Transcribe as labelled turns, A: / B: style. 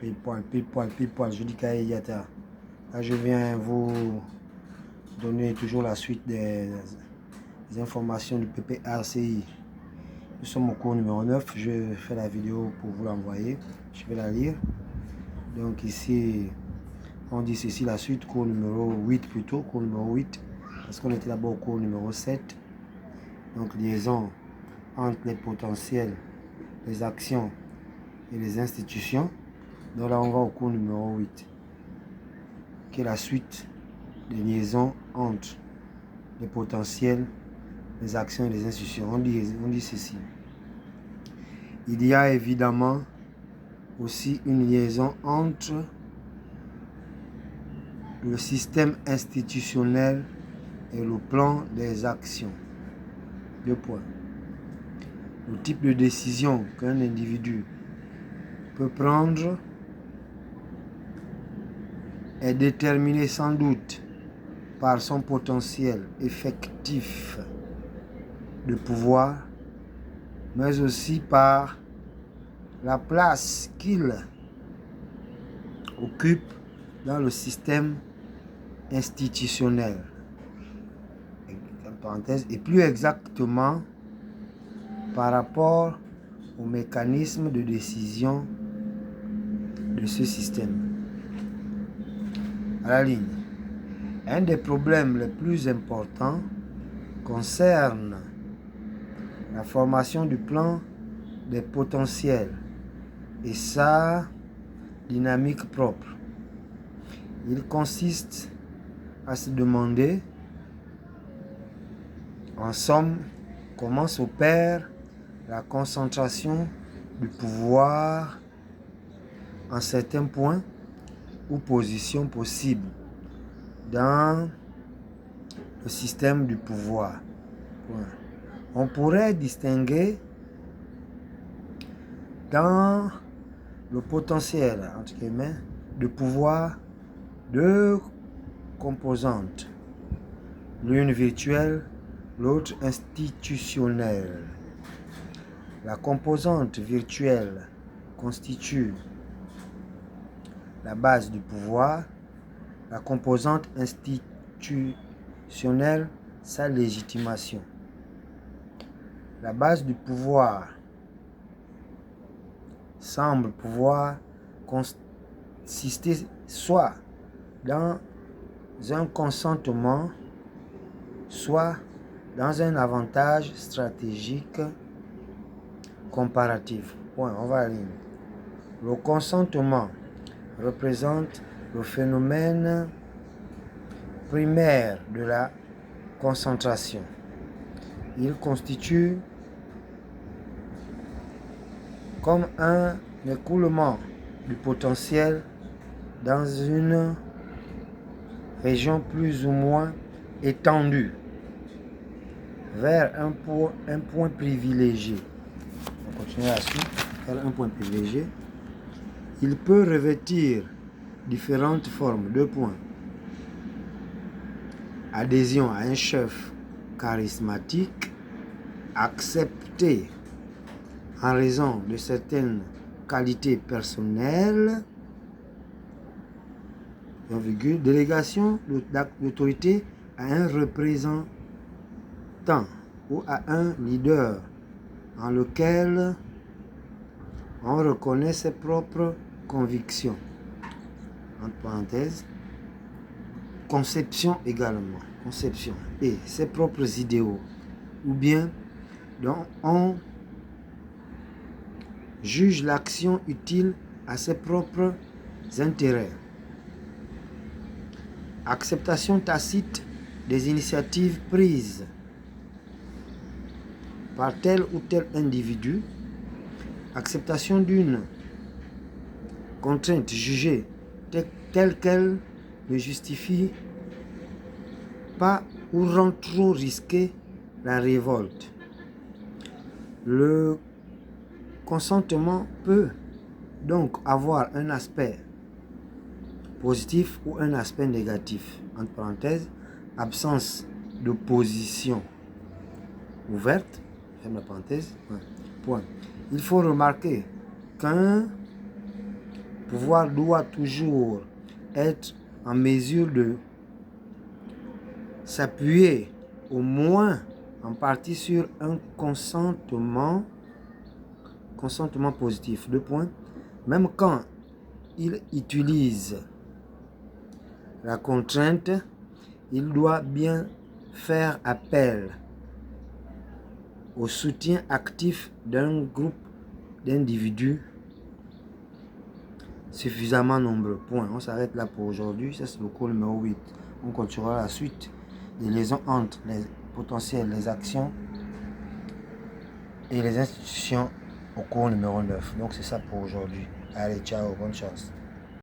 A: pile poil, je dis Kayata. Là, je viens vous donner toujours la suite des informations du PPACI. Nous sommes au cours numéro 9, je fais la vidéo pour vous l'envoyer, je vais la lire. Donc ici, on dit ceci la suite, cours numéro 8 plutôt, cours numéro 8, parce qu'on était d'abord au cours numéro 7. Donc liaison entre les potentiels, les actions et les institutions. Donc là, on va au cours numéro 8, qui est la suite des liaisons entre les potentiels, les actions et les institutions. On dit ceci. Il y a évidemment aussi une liaison entre le système institutionnel et le plan des actions. 2 points. Le type de décision qu'un individu peut prendre est déterminé sans doute par son potentiel effectif de pouvoir, mais aussi par la place qu'il occupe dans le système institutionnel. Et plus exactement par rapport au mécanisme de décision de ce système. À la ligne. Un des problèmes les plus importants concerne la formation du plan des potentiels et sa dynamique propre. Il consiste à se demander, en somme, comment s'opère la concentration du pouvoir en certains points ou positions possibles dans le système du pouvoir. On pourrait distinguer dans le potentiel entre guillemets, de pouvoir 2 composantes, l'une virtuelle, l'autre institutionnelle. La composante virtuelle constitue la base du pouvoir, la composante institutionnelle, sa légitimation. La base du pouvoir semble pouvoir consister soit dans un consentement, soit dans un avantage stratégique comparatif. Point, on va à la ligne. Le consentement représente le phénomène primaire de la concentration. Il constitue comme un écoulement du potentiel dans une région plus ou moins étendue vers un point privilégié. On continue la suite, vers un point privilégié. Il peut revêtir différentes formes. 2 points. Adhésion à un chef charismatique, accepté en raison de certaines qualités personnelles, délégation d'autorité à un représentant ou à un leader en lequel on reconnaît ses propres convictions. Entre parenthèses, conception également, conception et ses propres idéaux, ou bien dont on juge l'action utile à ses propres intérêts. Acceptation tacite des initiatives prises par tel ou tel individu. Acceptation d'une contrainte jugée telle qu'elle ne justifie pas ou rend trop risquée la révolte. Le consentement peut donc avoir un aspect positif ou un aspect négatif. Entre parenthèses, absence de position ouverte, ferme la parenthèse, point. Il faut remarquer qu'un pouvoir doit toujours être en mesure de s'appuyer au moins en partie sur un consentement positif. 2 points. Même quand il utilise la contrainte, il doit bien faire appel au soutien actif d'un groupe d'individus suffisamment nombreux. Point. On s'arrête là pour aujourd'hui. Ça, c'est le cours numéro 8. On continuera la suite des liaisons entre les potentiels, les actions et les institutions au cours numéro 9. Donc, c'est ça pour aujourd'hui. Allez, ciao, bonne chance.